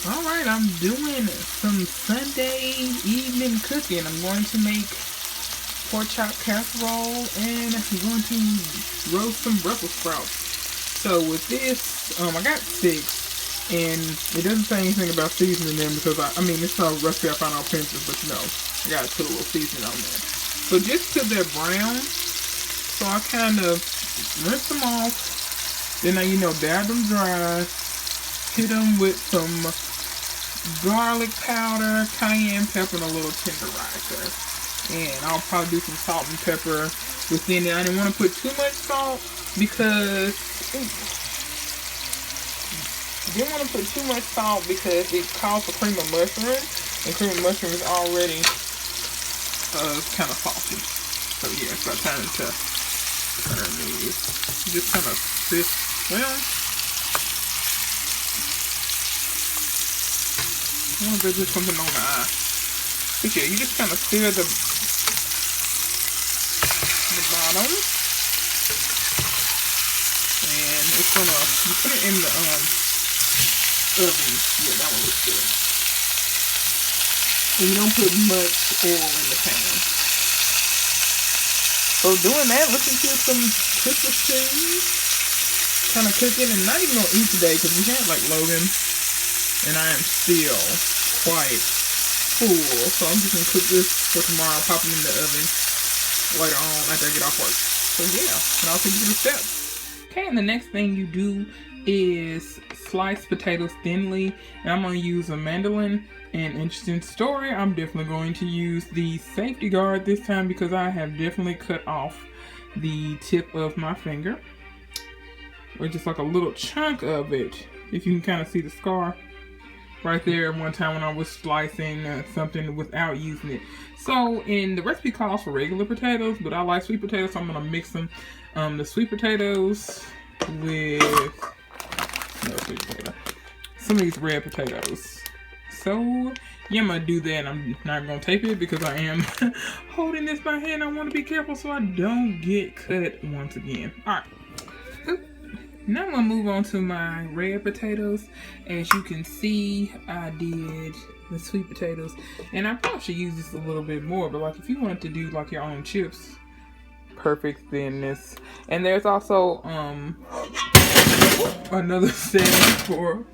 Alright, I'm doing some Sunday evening cooking. I'm going to make pork chop casserole and I'm going to roast some Brussels sprouts. So with this, I got 6 and it doesn't say anything about seasoning them because I mean it's not a recipe I found on Pinterest, but you know, I gotta put a little seasoning on there. So just till they're brown, so I kind of rinse them off, then I, dab them dry, hit them with some garlic powder, cayenne pepper, and a little tenderizer. And I'll probably do some salt and pepper within it. I didn't want to put too much salt because it calls for cream of mushroom, and cream of mushroom is already kind of salty. So yeah, it's about time to turn these. Just kind of sift. Well, I wonder if there's just something on the eye. But yeah, you just kind of stir the bottom. And it's gonna, you put it in the oven. Yeah, that one looks good. And you don't put much oil in the pan. So doing that, listen to some Christmas tunes. Kind of cooking, and not even gonna eat today because we had like Logan. And I am still quite full. So I'm just gonna cook this for tomorrow, pop them in the oven later on after I get off work. So yeah, and I'll take you through the steps. Okay, and the next thing you do is slice potatoes thinly. And I'm gonna use a mandolin. And interesting story, I'm definitely going to use the safety guard this time because I have definitely cut off the tip of my finger. Or just like a little chunk of it. If you can kind of see the scar right there one time when I was slicing something without using it. So, in the recipe calls for regular potatoes, but I like sweet potatoes, so I'm going to mix them. The sweet potatoes with some of these red potatoes. So, yeah, I'm going to do that. I'm not going to tape it because I am holding this by hand. I want to be careful so I don't get cut once again. Alright. Now I'm going to move on to my red potatoes. As you can see, I did the sweet potatoes. And I probably should use this a little bit more. But like if you wanted to do like your own chips, perfect thinness. And there's also another setting for,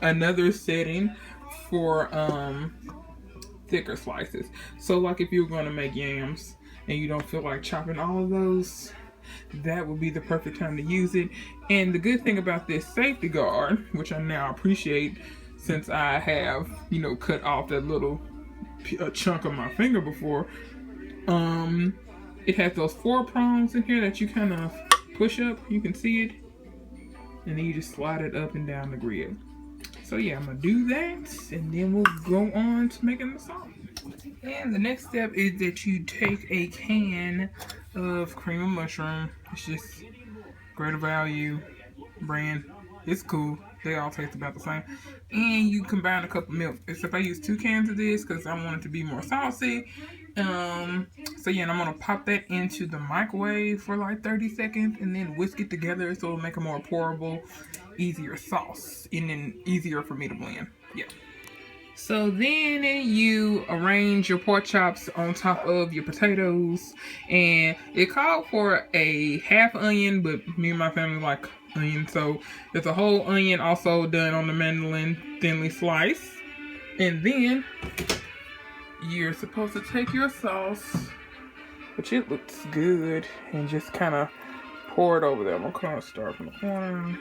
another setting for thicker slices. So like if you're going to make yams and you don't feel like chopping all of those, that would be the perfect time to use it. And the good thing about this safety guard, which I now appreciate since I have, cut off that little chunk of my finger before, it has those 4 prongs in here that you kind of push up. You can see it. And then you just slide it up and down the grid. So yeah, I'm going to do that. And then we'll go on to making the sauce. And the next step is that you take a can of cream of mushroom. It's just Greater Value brand. It's cool. They all taste about the same. And you combine a cup of milk. Except I use 2 cans of this because I want it to be more saucy. So yeah, and I'm going to pop that into the microwave for like 30 seconds and then whisk it together so it'll make a more pourable, easier sauce. And then easier for me to blend. Yeah. So then you arrange your pork chops on top of your potatoes, and it called for a half onion, but me and my family like onion, so it's a whole onion also done on the mandolin, thinly sliced. And then you're supposed to take your sauce, which it looks good, and just kind of pour it over there. I'm gonna start from the corner.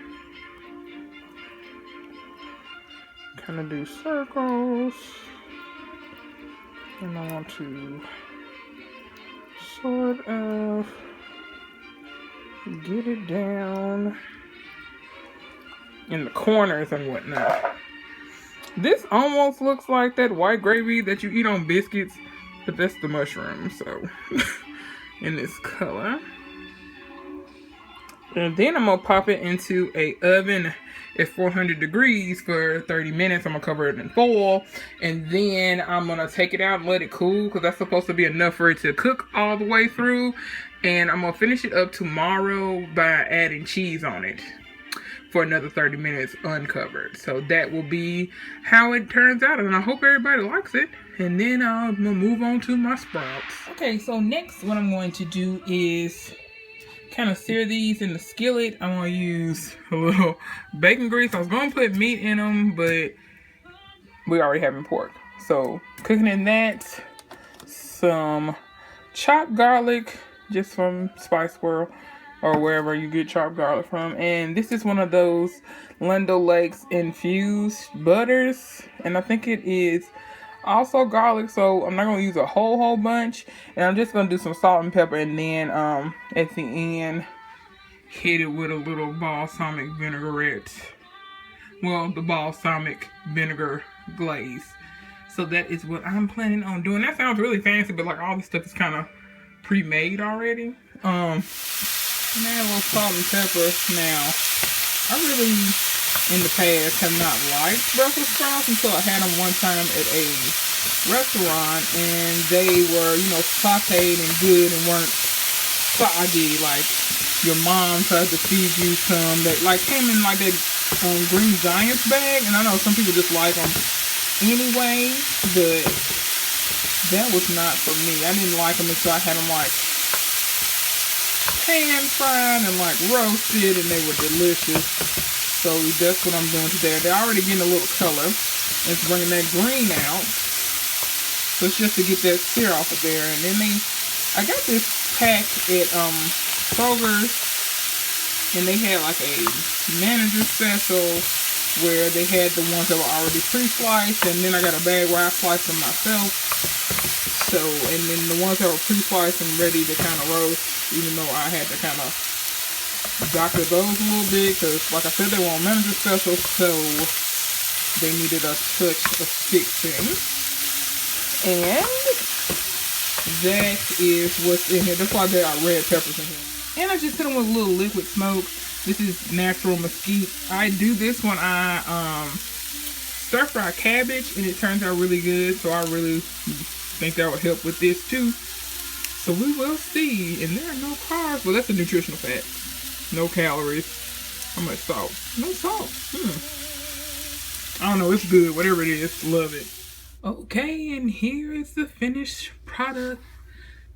Kind of do circles, and I want to sort of get it down in the corners and whatnot. This almost looks like that white gravy that you eat on biscuits, but that's the mushroom, so in this color. And then I'm gonna pop it into a oven at 400 degrees for 30 minutes. I'm gonna cover it in foil, and then I'm gonna take it out and let it cool because that's supposed to be enough for it to cook all the way through. And I'm gonna finish it up tomorrow by adding cheese on it. for another 30 minutes uncovered. So that will be how it turns out, and I hope everybody likes it. And then I'm gonna move on to my sprouts. Okay, so next what I'm going to do is kind of sear these in the skillet. I'm gonna use a little bacon grease. I was gonna put meat in them, but we already having pork. So cooking in that, some chopped garlic, just from Spice World or wherever you get chopped garlic from. And this is one of those Land O'Lakes infused butters, and I think it is also garlic, so I'm not gonna use a whole bunch. And I'm just gonna do some salt and pepper, and then at the end hit it with a little balsamic vinaigrette. Well, the balsamic vinegar glaze. So that is what I'm planning on doing. That sounds really fancy, but like all this stuff is kind of pre-made already. And add a little salt and pepper. Now, I really, in the past, have not liked Brussels sprouts until I had them one time at a restaurant, and they were, you know, sauteed and good and weren't soggy like your mom tried to feed you some that like came in like that Green Giants bag. And I know some people just like them anyway, but that was not for me. I didn't like them until I had them like pan fried and like roasted, and they were delicious. So that's what I'm doing today. They're already getting a little color. It's bringing that green out. So it's just to get that sear off of there. And then I got this pack at Kroger's, and they had like a manager special where they had the ones that were already pre-sliced, and then I got a bag where I sliced them myself. So, and then the ones that were pre-sliced and ready to kind of roast, even though I had to kind of doctor those a little bit, because like I said, they were on manager special, so they needed a touch of fixing. And that is what's in here. That's why there are red peppers in here. And I just hit them with a little liquid smoke. This is natural mesquite. I do this when I stir fry cabbage, and it turns out really good. So I really think that would help with this too. So we will see. And there are no carbs. Well, that's a nutritional fat. No calories. How much salt? No salt. I don't know. It's good. Whatever it is. Love it. Okay, and here is the finished product.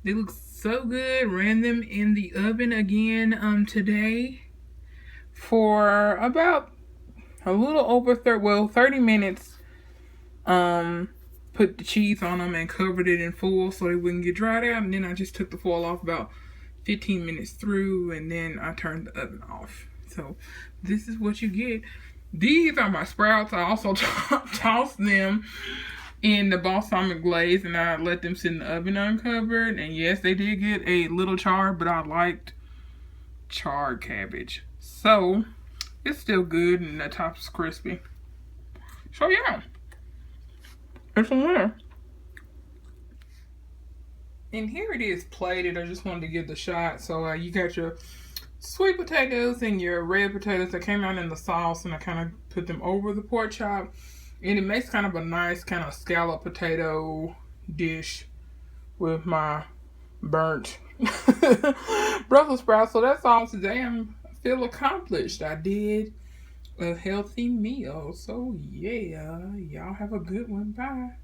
They look so good. Ran them in the oven again today for about a little over 30 minutes. Put the cheese on them and covered it in foil so they wouldn't get dried out. And then I just took the foil off about 15 minutes through, and then I turned the oven off. So this is what you get. These are my sprouts. I also tossed them in the balsamic glaze, and I let them sit in the oven uncovered. And yes, they did get a little charred, but I liked charred cabbage. So it's still good, and the top's crispy. So yeah, it's a winner. And here it is plated. I just wanted to give the shot. So you got your sweet potatoes and your red potatoes that came out in the sauce, and I kind of put them over the pork chop. And it makes kind of a nice kind of scallop potato dish with my burnt Brussels sprouts. So that's all today. I feel accomplished. I did a healthy meal. So yeah, y'all have a good one. Bye.